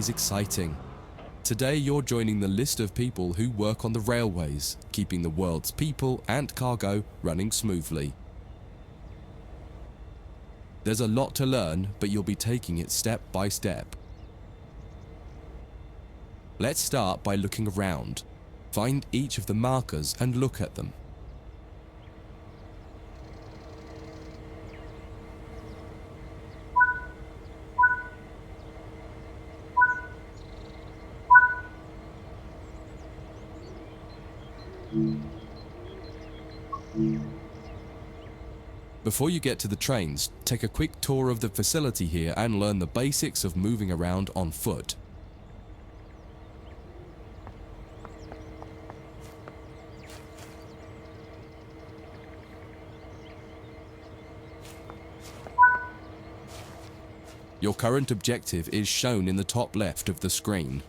is exciting. Today you're joining the list of people who work on the railways, keeping the world's people and cargo running smoothly. There's a lot to learn, but you'll be taking it step by step. Let's start by looking around. Find each of the markers and look at them. Before you get to the trains, take a quick tour of the facility here and learn the basics of moving around on foot. Your current objective is shown in the top left of the screen.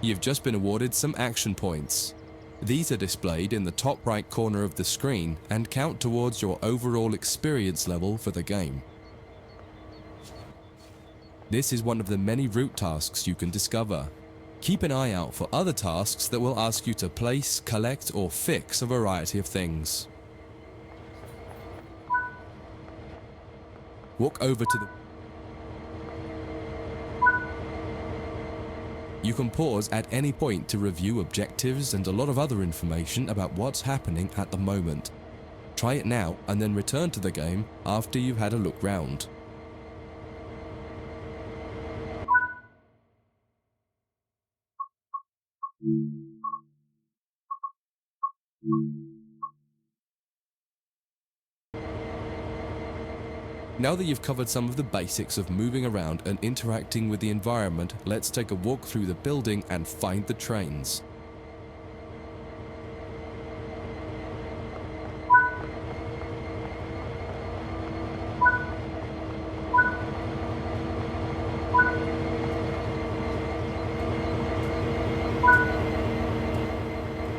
You've just been awarded some action points. These are displayed in the top right corner of the screen and count towards your overall experience level for the game. This is one of the many route tasks you can discover. Keep an eye out for other tasks that will ask you to place, collect, or fix a variety of things. Walk over to the... You can pause at any point to review objectives and a lot of other information about what's happening at the moment. Try it now and then return to the game after you've had a look round. Now that you've covered some of the basics of moving around and interacting with the environment, let's take a walk through the building and find the trains.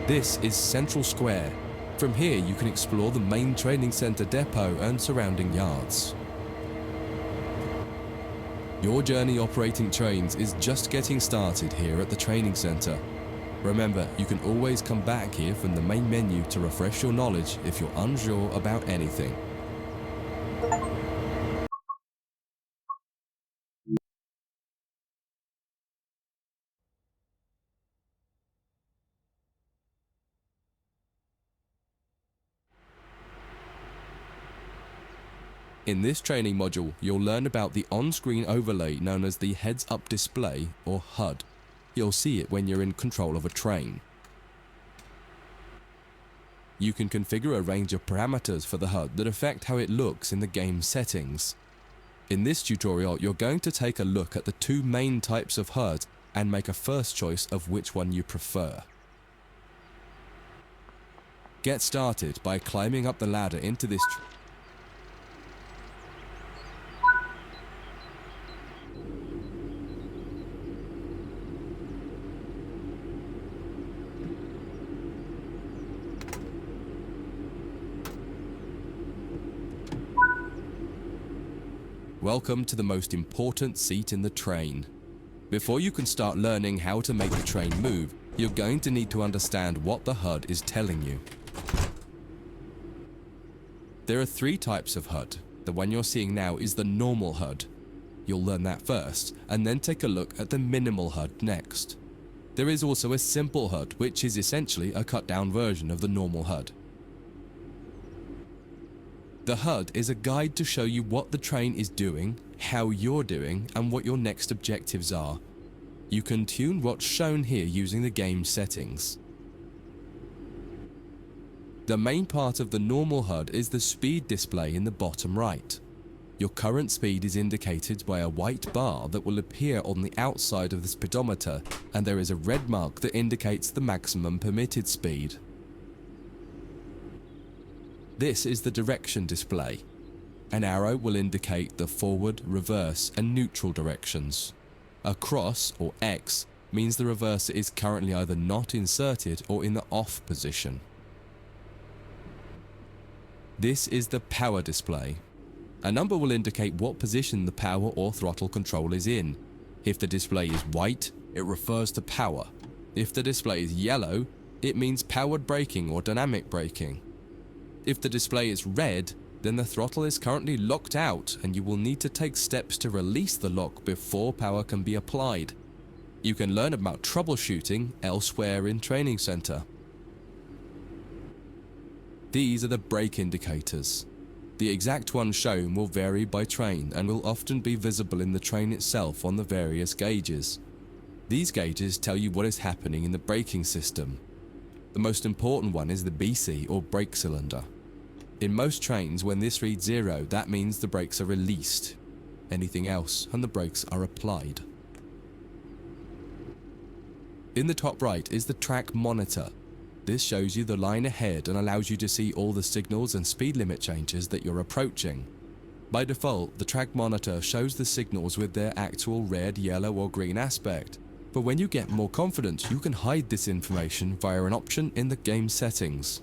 This is Central Square. From here you can explore the main training centre depot and surrounding yards. Your journey operating trains is just getting started here at the training centre. Remember, you can always come back here from the main menu to refresh your knowledge if you're unsure about anything. In this training module, you'll learn about the on-screen overlay known as the heads-up display, or HUD. You'll see it when you're in control of a train. You can configure a range of parameters for the HUD that affect how it looks in the game settings. In this tutorial, you're going to take a look at the two main types of HUD and make a first choice of which one you prefer. Get started by climbing up the ladder into this Welcome to the most important seat in the train. Before you can start learning how to make the train move, you're going to need to understand what the HUD is telling you. There are three types of HUD. The one you're seeing now is the normal HUD. You'll learn that first, and then take a look at the minimal HUD next. There is also a simple HUD, which is essentially a cut-down version of the normal HUD. The HUD is a guide to show you what the train is doing, how you're doing, and what your next objectives are. You can tune what's shown here using the game settings. The main part of the normal HUD is the speed display in the bottom right. Your current speed is indicated by a white bar that will appear on the outside of the speedometer, and there is a red mark that indicates the maximum permitted speed. This is the direction display. An arrow will indicate the forward, reverse, and neutral directions. A cross, or X, means the reverser is currently either not inserted or in the off position. This is the power display. A number will indicate what position the power or throttle control is in. If the display is white, it refers to power. If the display is yellow, it means powered braking or dynamic braking. If the display is red, then the throttle is currently locked out and you will need to take steps to release the lock before power can be applied. You can learn about troubleshooting elsewhere in Training Center. These are the brake indicators. The exact one shown will vary by train and will often be visible in the train itself on the various gauges. These gauges tell you what is happening in the braking system. The most important one is the BC or brake cylinder. In most trains, when this reads 0, that means the brakes are released. Anything else and the brakes are applied. In the top right is the track monitor. This shows you the line ahead and allows you to see all the signals and speed limit changes that you're approaching. By default, the track monitor shows the signals with their actual red, yellow or green aspect. But when you get more confident, you can hide this information via an option in the game settings.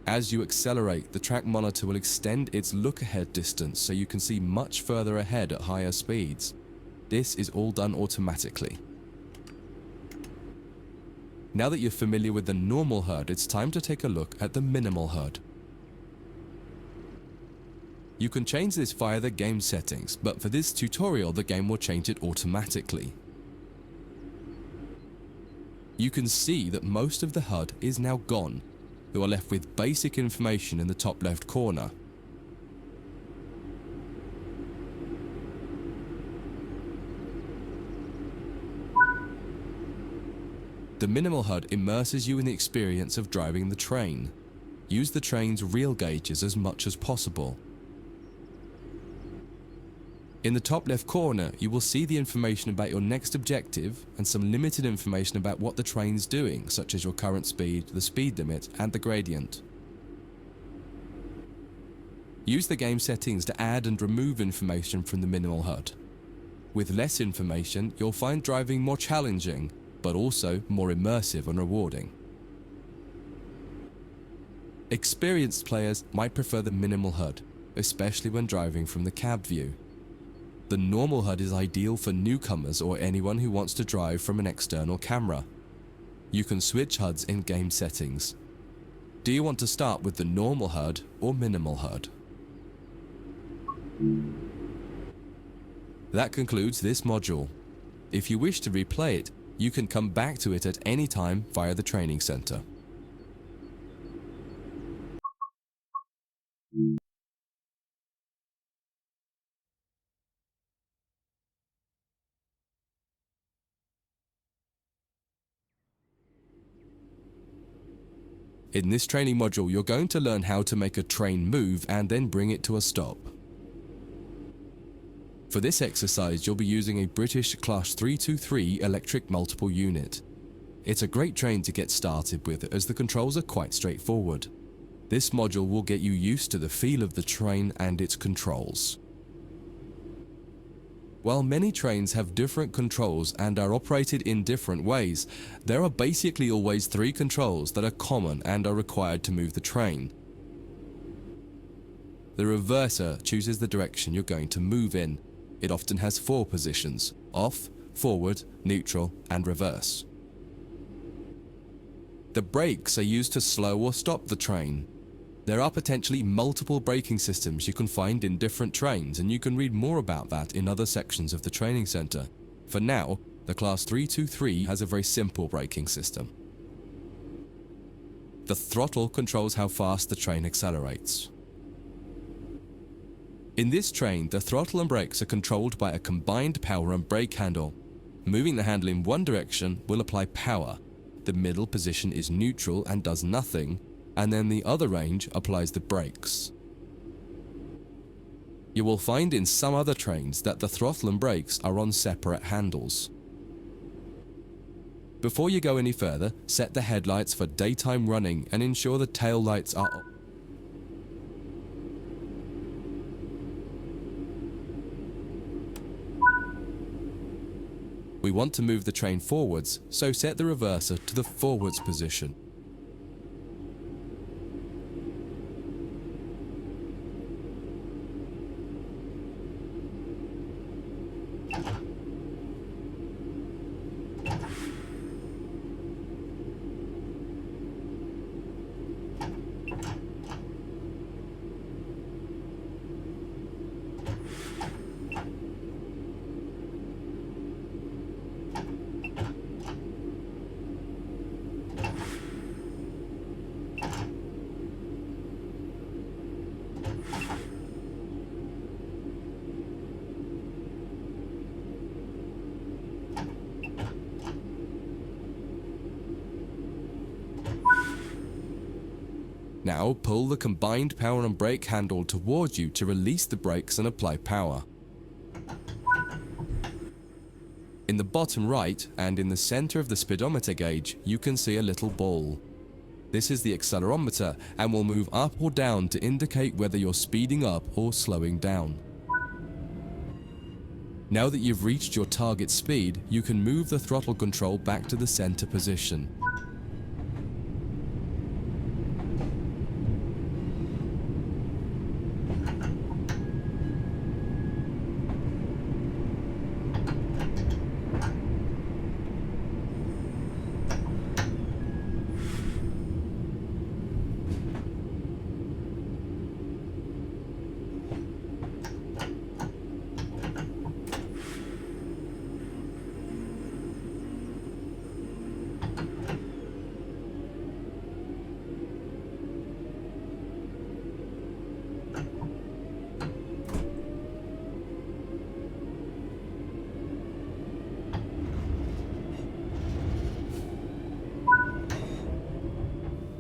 As you accelerate, the track monitor will extend its look-ahead distance so you can see much further ahead at higher speeds. This is all done automatically. Now that you're familiar with the normal HUD, it's time to take a look at the minimal HUD. You can change this via the game settings, but for this tutorial the game will change it automatically. You can see that most of the HUD is now gone. You are left with basic information in the top left corner. The minimal HUD immerses you in the experience of driving the train. Use the train's real gauges as much as possible. In the top left corner, you will see the information about your next objective and some limited information about what the train's doing, such as your current speed, the speed limit, and the gradient. Use the game settings to add and remove information from the minimal HUD. With less information, you'll find driving more challenging, but also more immersive and rewarding. Experienced players might prefer the minimal HUD, especially when driving from the cab view. The normal HUD is ideal for newcomers or anyone who wants to drive from an external camera. You can switch HUDs in game settings. Do you want to start with the normal HUD or minimal HUD? That concludes this module. If you wish to replay it, you can come back to it at any time via the training center. In this training module, you're going to learn how to make a train move and then bring it to a stop. For this exercise, you'll be using a British Class 323 electric multiple unit. It's a great train to get started with as the controls are quite straightforward. This module will get you used to the feel of the train and its controls. While many trains have different controls and are operated in different ways, there are basically always 3 controls that are common and are required to move the train. The reverser chooses the direction you're going to move in. It often has 4 positions: off, forward, neutral, and reverse. The brakes are used to slow or stop the train. There are potentially multiple braking systems you can find in different trains, and you can read more about that in other sections of the training center. For now, the Class 323 has a very simple braking system. The throttle controls how fast the train accelerates. In this train, the throttle and brakes are controlled by a combined power and brake handle. Moving the handle in one direction will apply power. The middle position is neutral and does nothing, and then the other range applies the brakes. You will find in some other trains that the throttle and brakes are on separate handles. Before you go any further, set the headlights for daytime running and ensure the tail lights are on. We want to move the train forwards, so set the reverser to the forwards position. Now pull the combined power and brake handle towards you to release the brakes and apply power. In the bottom right and in the center of the speedometer gauge, you can see a little ball. This is the accelerometer and will move up or down to indicate whether you're speeding up or slowing down. Now that you've reached your target speed, you can move the throttle control back to the center position.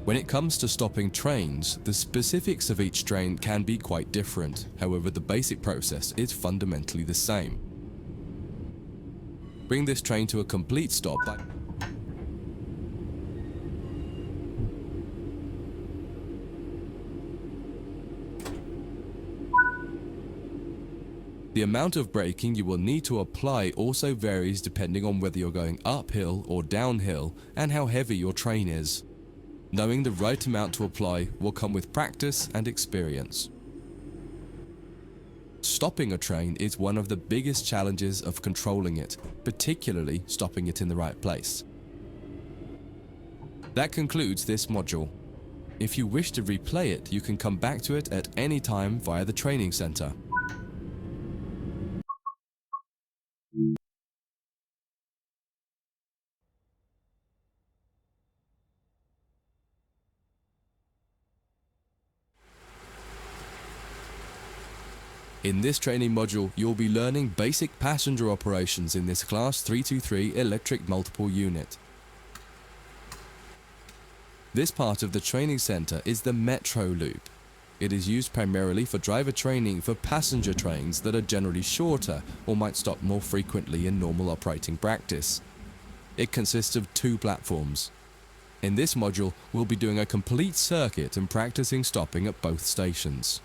When it comes to stopping trains, the specifics of each train can be quite different. However, the basic process is fundamentally the same. Bring this train to a complete stop by The amount of braking you will need to apply also varies depending on whether you're going uphill or downhill and how heavy your train is. Knowing the right amount to apply will come with practice and experience. Stopping a train is one of the biggest challenges of controlling it, particularly stopping it in the right place. That concludes this module. If you wish to replay it, you can come back to it at any time via the training center. In this training module, you'll be learning basic passenger operations in this Class 323 electric multiple unit. This part of the training center is the Metro Loop. It is used primarily for driver training for passenger trains that are generally shorter or might stop more frequently in normal operating practice. It consists of 2 platforms. In this module, we'll be doing a complete circuit and practicing stopping at both stations.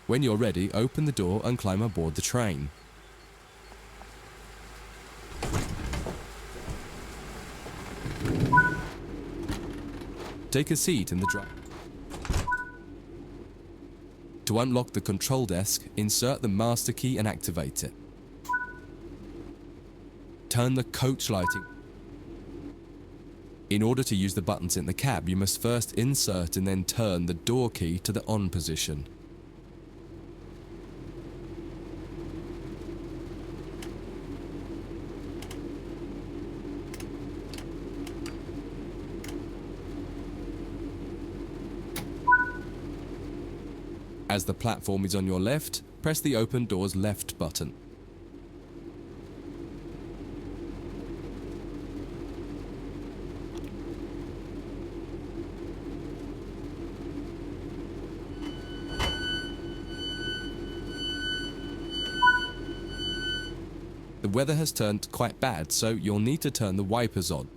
When you're ready, open the door and climb aboard the train. Take a seat in the drive. To unlock the control desk, insert the master key and activate it. Turn the coach lighting. In order to use the buttons in the cab, you must first insert and then turn the door key to the on position. As the platform is on your left, press the open doors left button. The weather has turned quite bad, so you'll need to turn the wipers on.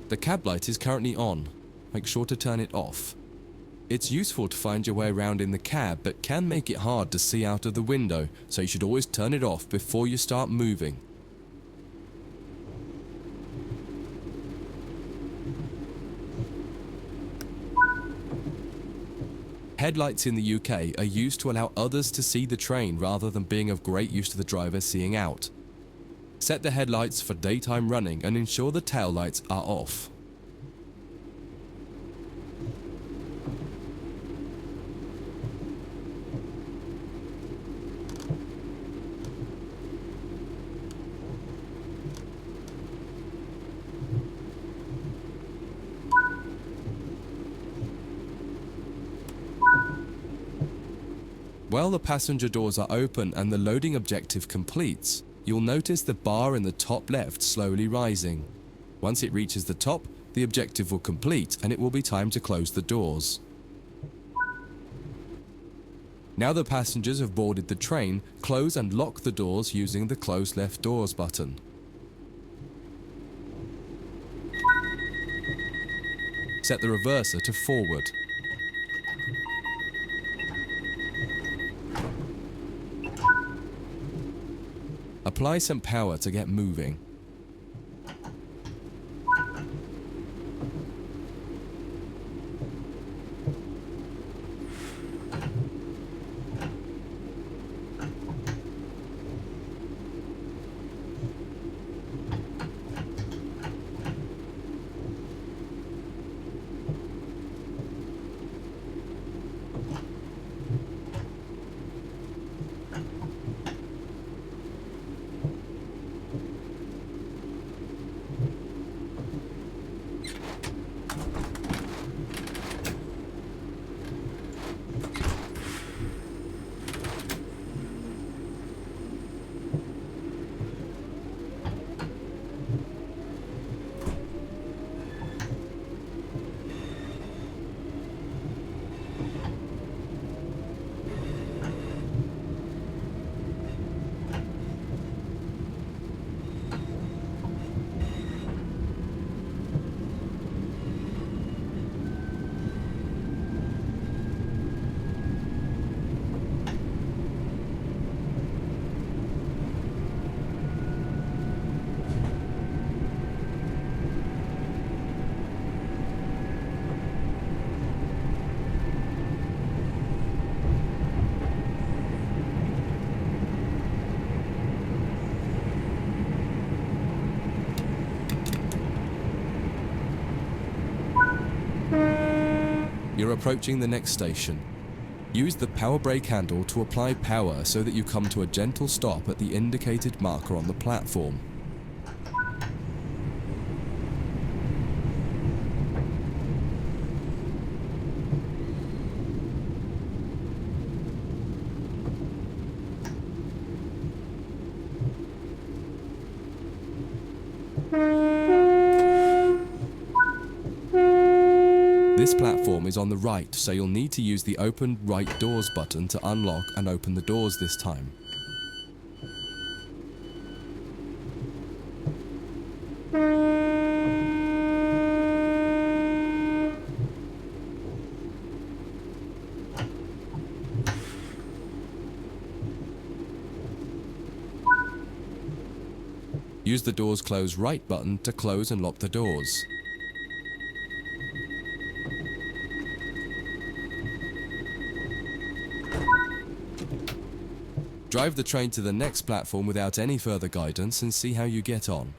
The cab light is currently on. Make sure to turn it off. It's useful to find your way around in the cab, but can make it hard to see out of the window, so you should always turn it off before you start moving. Headlights in the UK are used to allow others to see the train rather than being of great use to the driver seeing out. Set the headlights for daytime running and ensure the tail lights are off. While the passenger doors are open and the loading objective completes, you'll notice the bar in the top left slowly rising. Once it reaches the top, the objective will complete and it will be time to close the doors. Now the passengers have boarded the train, close and lock the doors using the close left doors button. Set the reverser to forward. Apply some power to get moving. You're approaching the next station. Use the power brake handle to apply power so that you come to a gentle stop at the indicated marker on the platform. This platform is on the right, so you'll need to use the open right doors button to unlock and open the doors this time. Use the doors close right button to close and lock the doors. Drive the train to the next platform without any further guidance and see how you get on.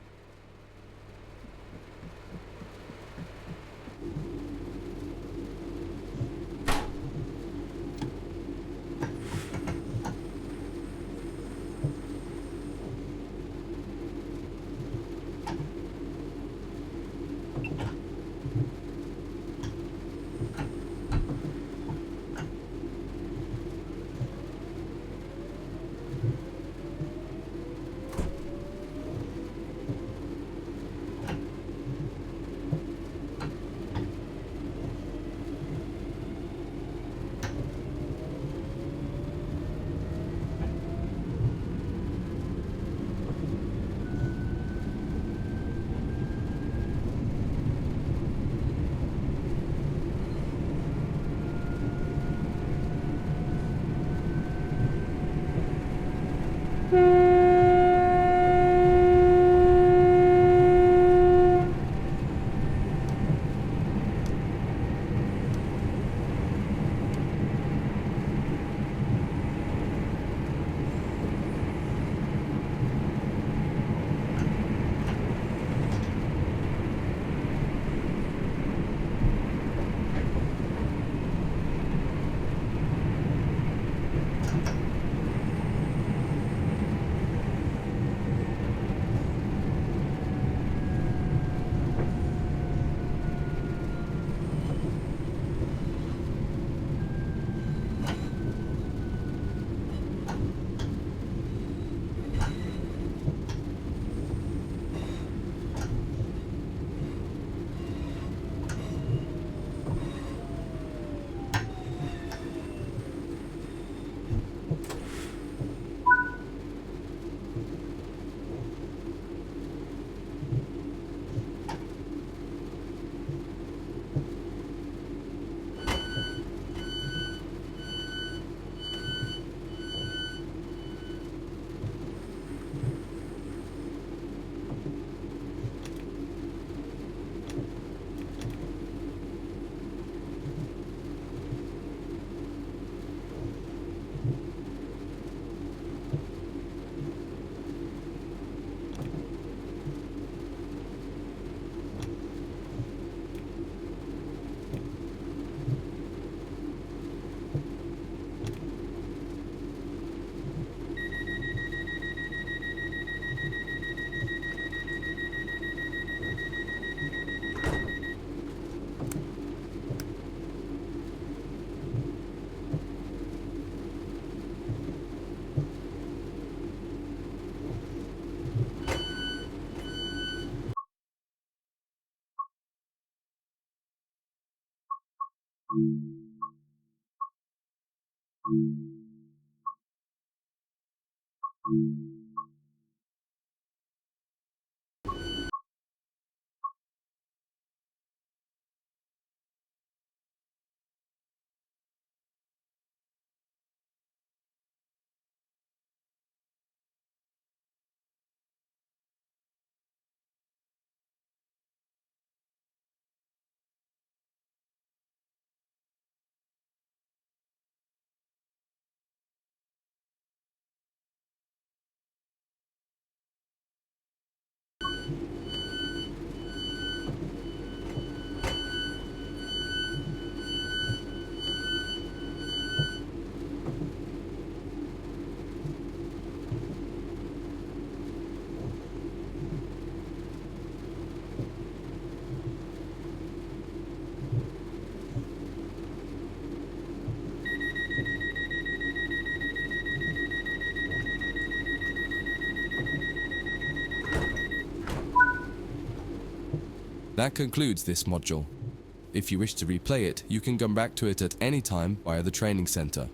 That concludes this module. If you wish to replay it, you can come back to it at any time via the training center.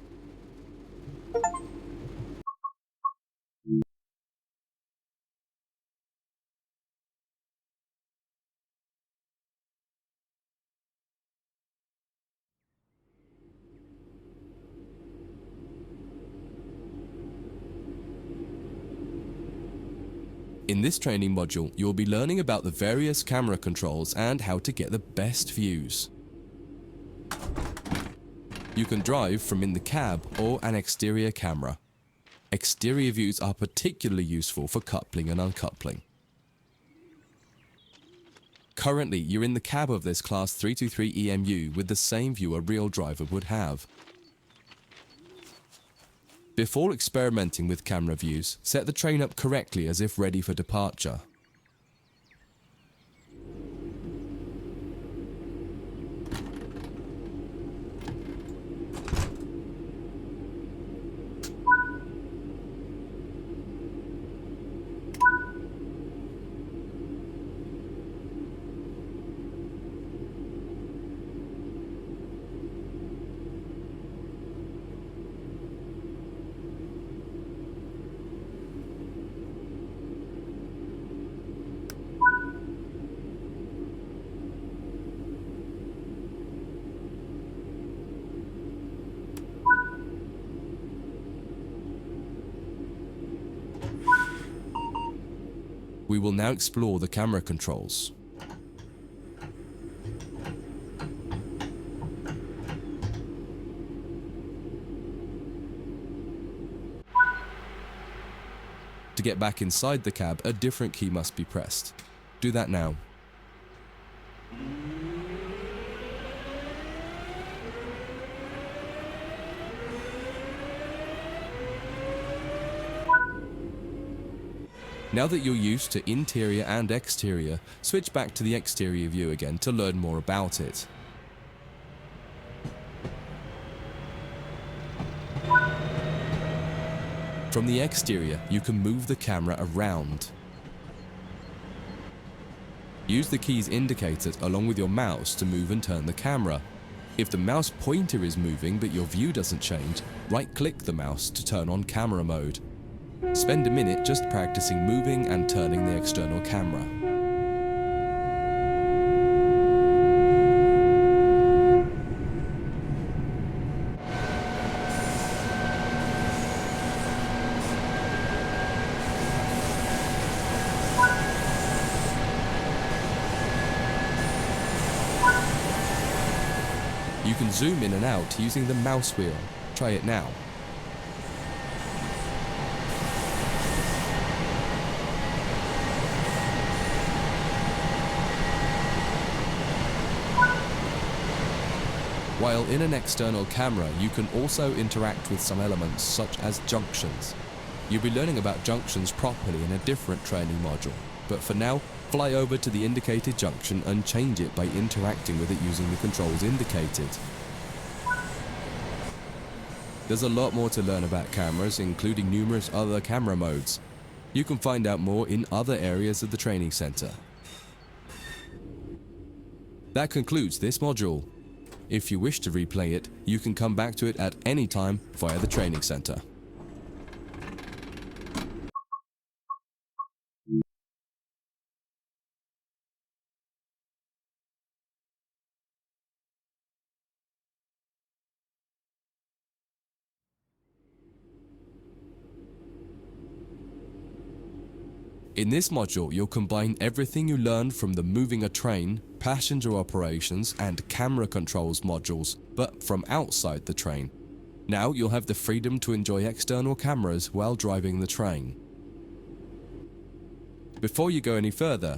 In this training module, you will be learning about the various camera controls and how to get the best views. You can drive from in the cab or an exterior camera. Exterior views are particularly useful for coupling and uncoupling. Currently, you're in the cab of this Class 323 EMU with the same view a real driver would have. Before experimenting with camera views, set the train up correctly as if ready for departure. We will now explore the camera controls. To get back inside the cab, a different key must be pressed. Do that now. Now that you're used to interior and exterior, switch back to the exterior view again to learn more about it. From the exterior, you can move the camera around. Use the keys indicated along with your mouse to move and turn the camera. If the mouse pointer is moving but your view doesn't change, right-click the mouse to turn on camera mode. Spend a minute just practicing moving and turning the external camera. You can zoom in and out using the mouse wheel. Try it now. While in an external camera, you can also interact with some elements such as junctions. You'll be learning about junctions properly in a different training module, but for now, fly over to the indicated junction and change it by interacting with it using the controls indicated. There's a lot more to learn about cameras, including numerous other camera modes. You can find out more in other areas of the training center. That concludes this module. If you wish to replay it, you can come back to it at any time via the training center. In this module, you'll combine everything you learned from the moving a train, passenger operations, and camera controls modules, but from outside the train. Now you'll have the freedom to enjoy external cameras while driving the train. Before you go any further,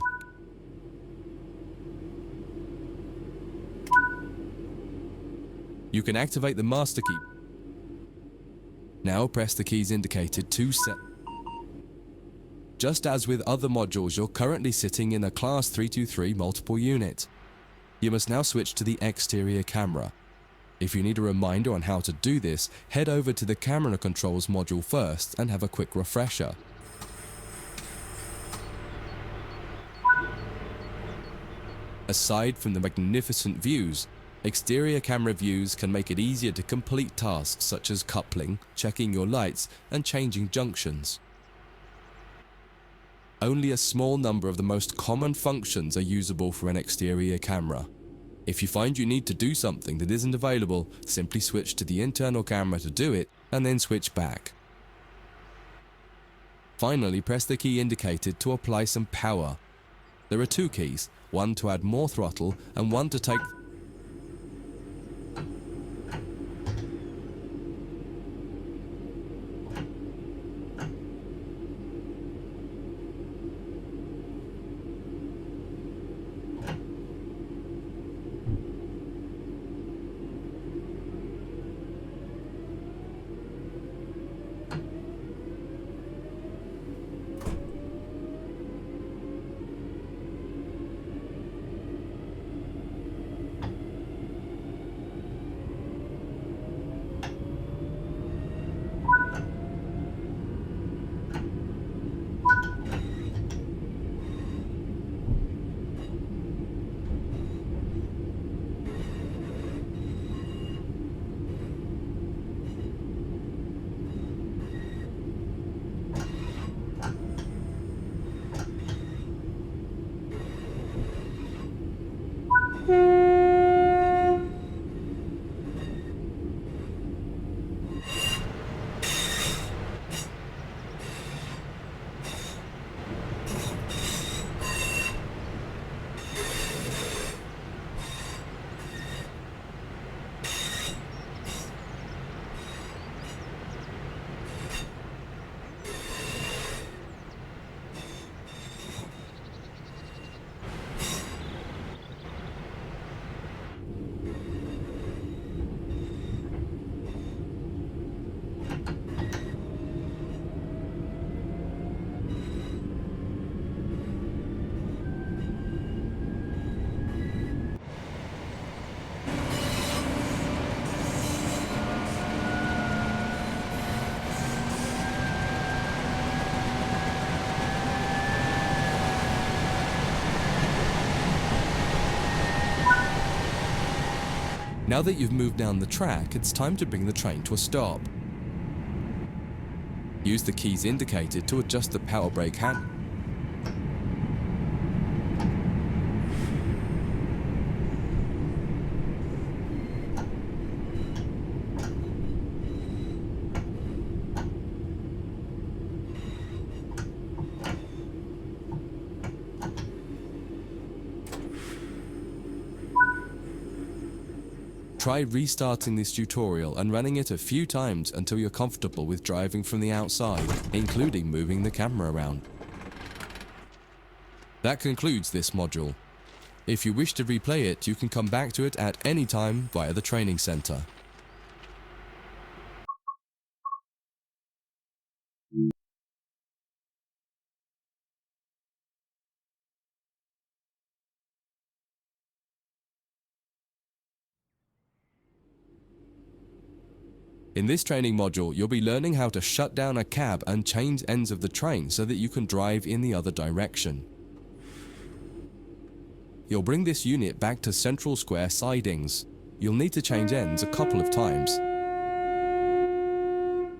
you can activate the master key. Now press the keys indicated to set. Just as with other modules, you're currently sitting in a Class 323 multiple unit. You must now switch to the exterior camera. If you need a reminder on how to do this, head over to the camera controls module first and have a quick refresher. Aside from the magnificent views, exterior camera views can make it easier to complete tasks such as coupling, checking your lights, and changing junctions. Only a small number of the most common functions are usable for an exterior camera. If you find you need to do something that isn't available, simply switch to the internal camera to do it, and then switch back. Finally, press the key indicated to apply some power. There are two keys, one to add more throttle and one to take. Now that you've moved down the track, it's time to bring the train to a stop. Use the keys indicated to adjust the power brake hand. Try restarting this tutorial and running it a few times until you're comfortable with driving from the outside, including moving the camera around. That concludes this module. If you wish to replay it, you can come back to it at any time via the training center. In this training module, you'll be learning how to shut down a cab and change ends of the train so that you can drive in the other direction. You'll bring this unit back to central square sidings. You'll need to change ends a couple of times.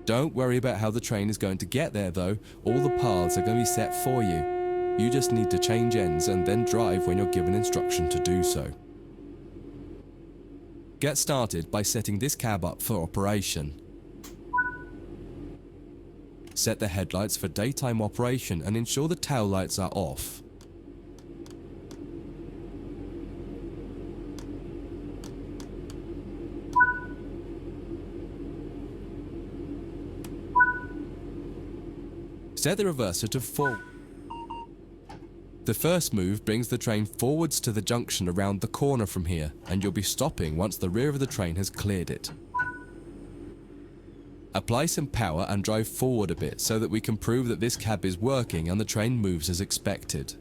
Don't worry about how the train is going to get there though, all the paths are going to be set for you. You just need to change ends and then drive when you're given instruction to do so. Get started by setting this cab up for operation. Set the headlights for daytime operation and ensure the tail lights are off. Set the reverser to full. The first move brings the train forwards to the junction around the corner from here, and you'll be stopping once the rear of the train has cleared it. Apply some power and drive forward a bit so that we can prove that this cab is working and the train moves as expected.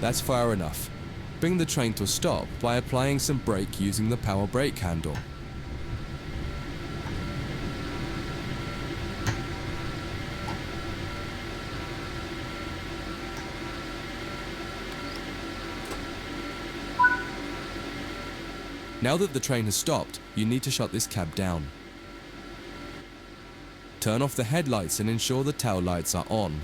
That's far enough. Bring the train to a stop by applying some brake using the power brake handle. Now that the train has stopped, you need to shut this cab down. Turn off the headlights and ensure the tail lights are on.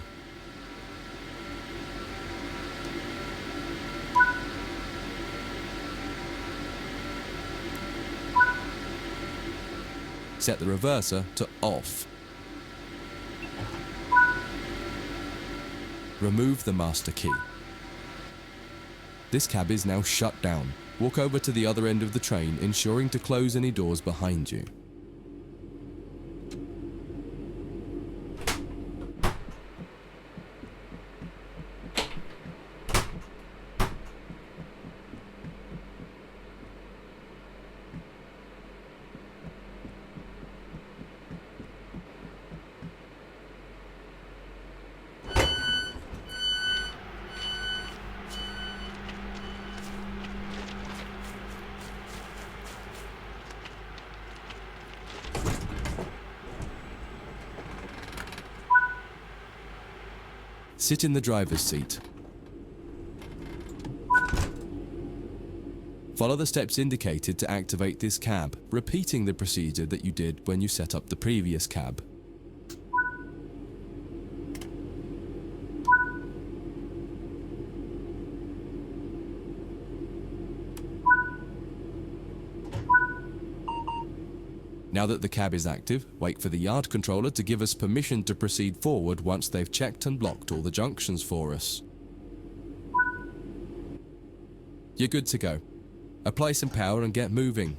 Set the reverser to off. Remove the master key. This cab is now shut down. Walk over to the other end of the train, ensuring to close any doors behind you. Sit in the driver's seat. Follow the steps indicated to activate this cab, repeating the procedure that you did when you set up the previous cab. Now that the cab is active, wait for the yard controller to give us permission to proceed forward once they've checked and blocked all the junctions for us. You're good to go. Apply some power and get moving.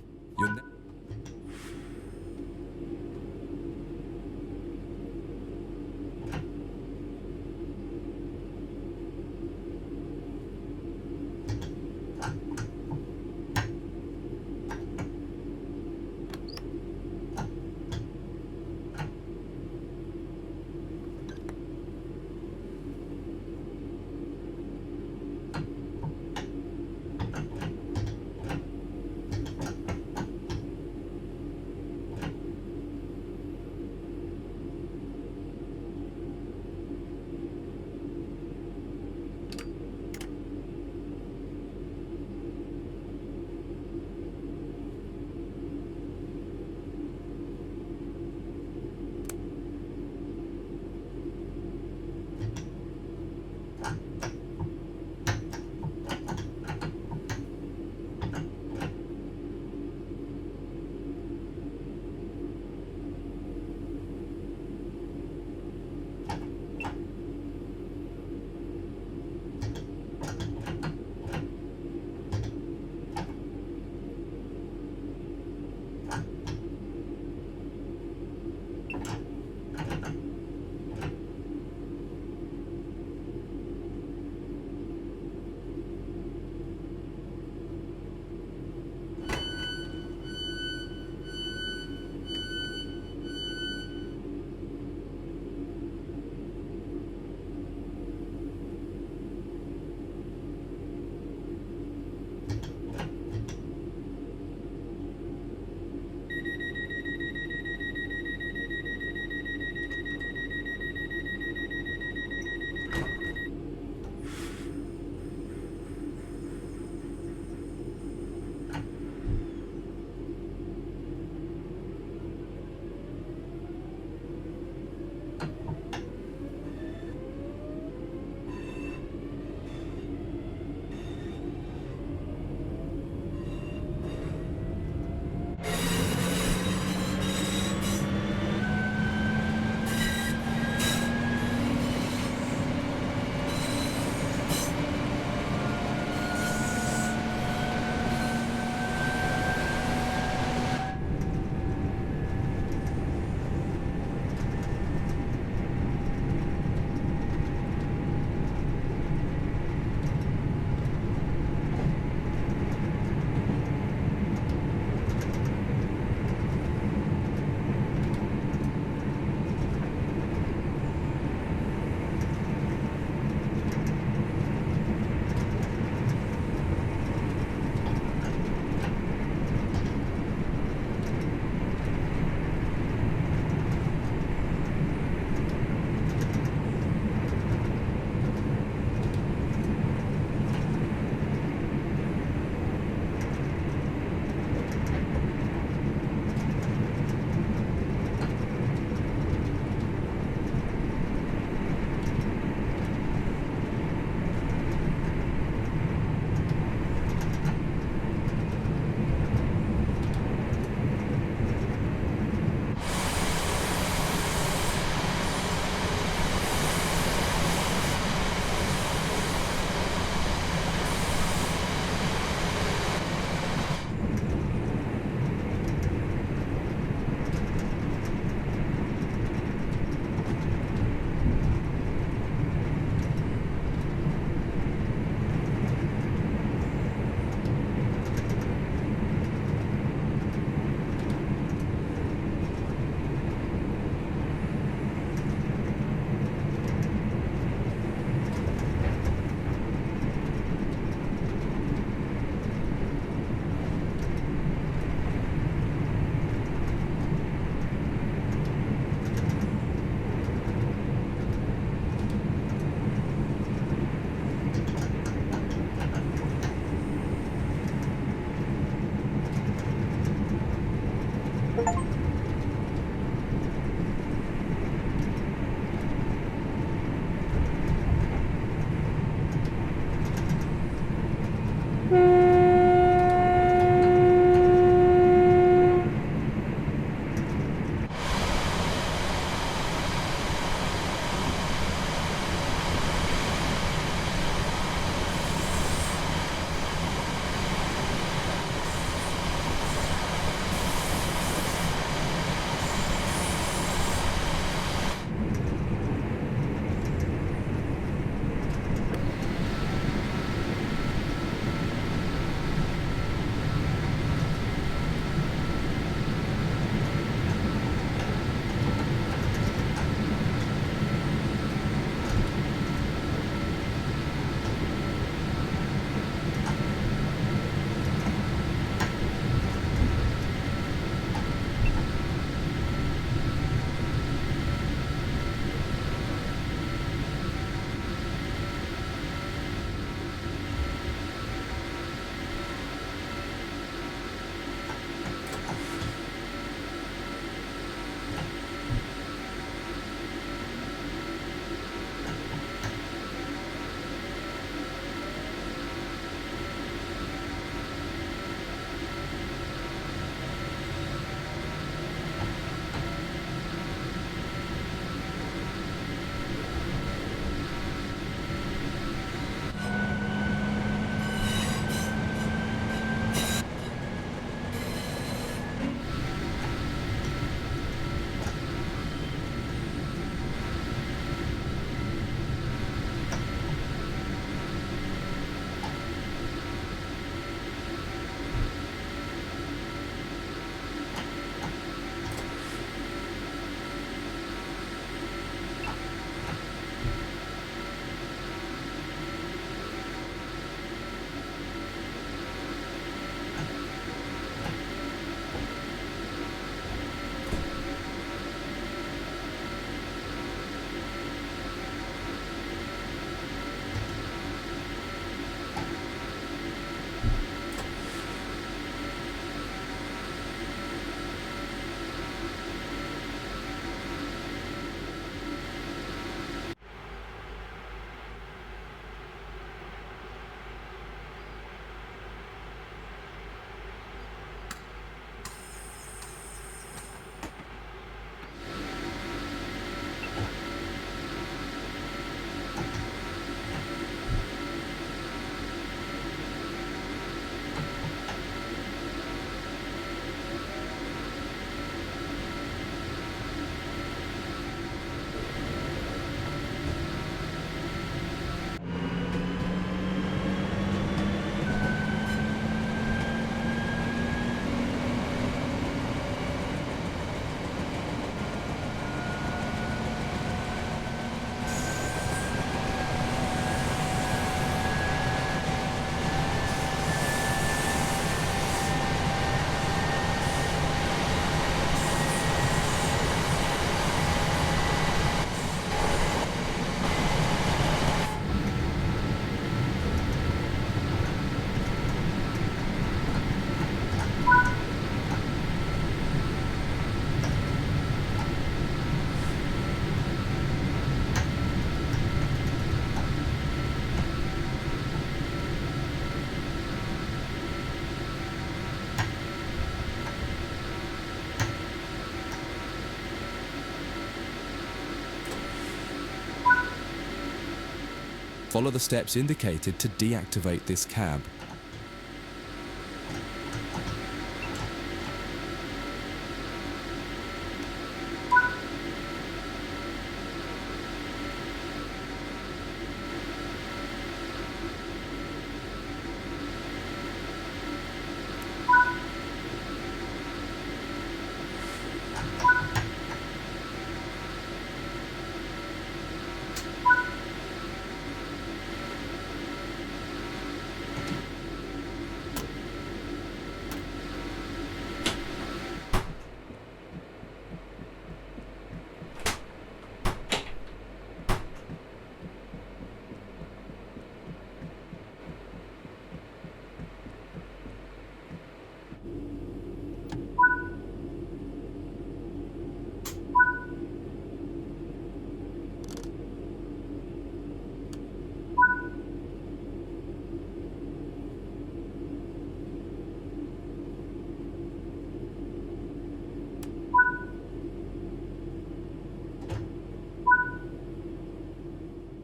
Follow the steps indicated to deactivate this cab.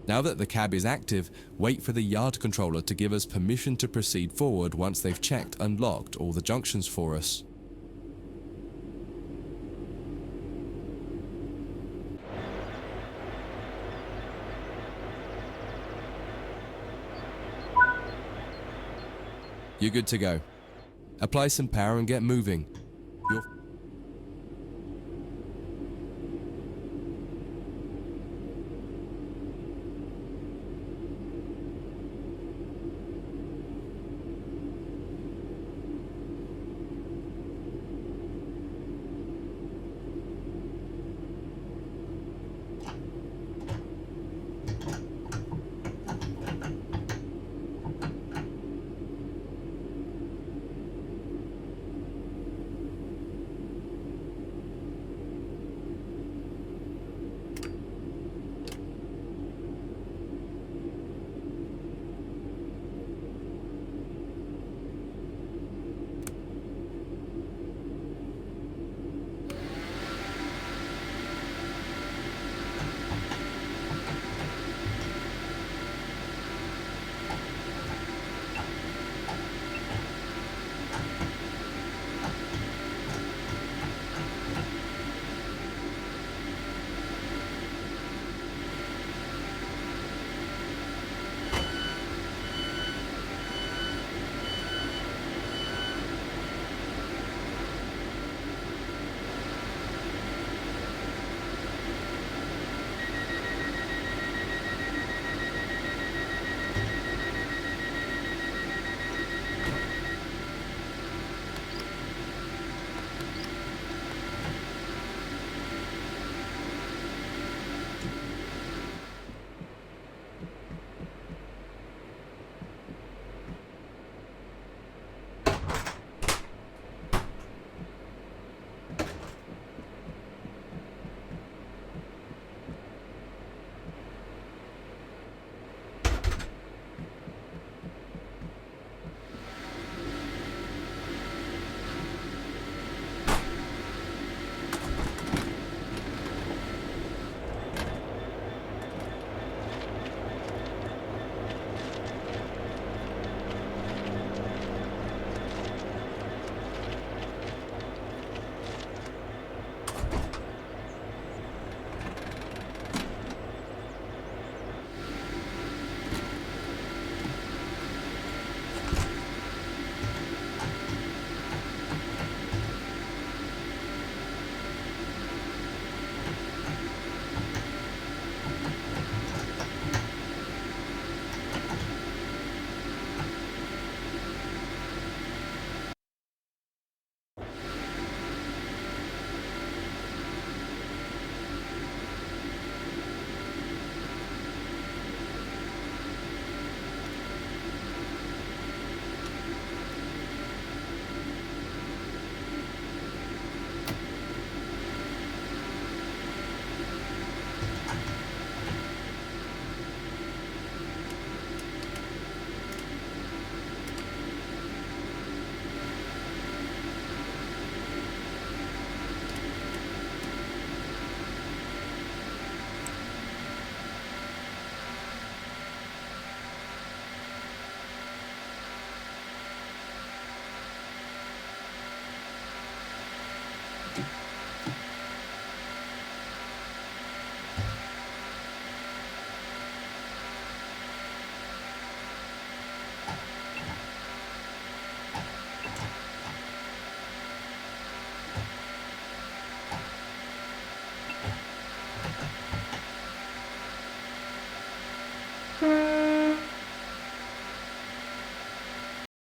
Now that the cab is active, wait for the yard controller to give us permission to proceed forward once they've checked and locked all the junctions for us. You're good to go. Apply some power and get moving. You're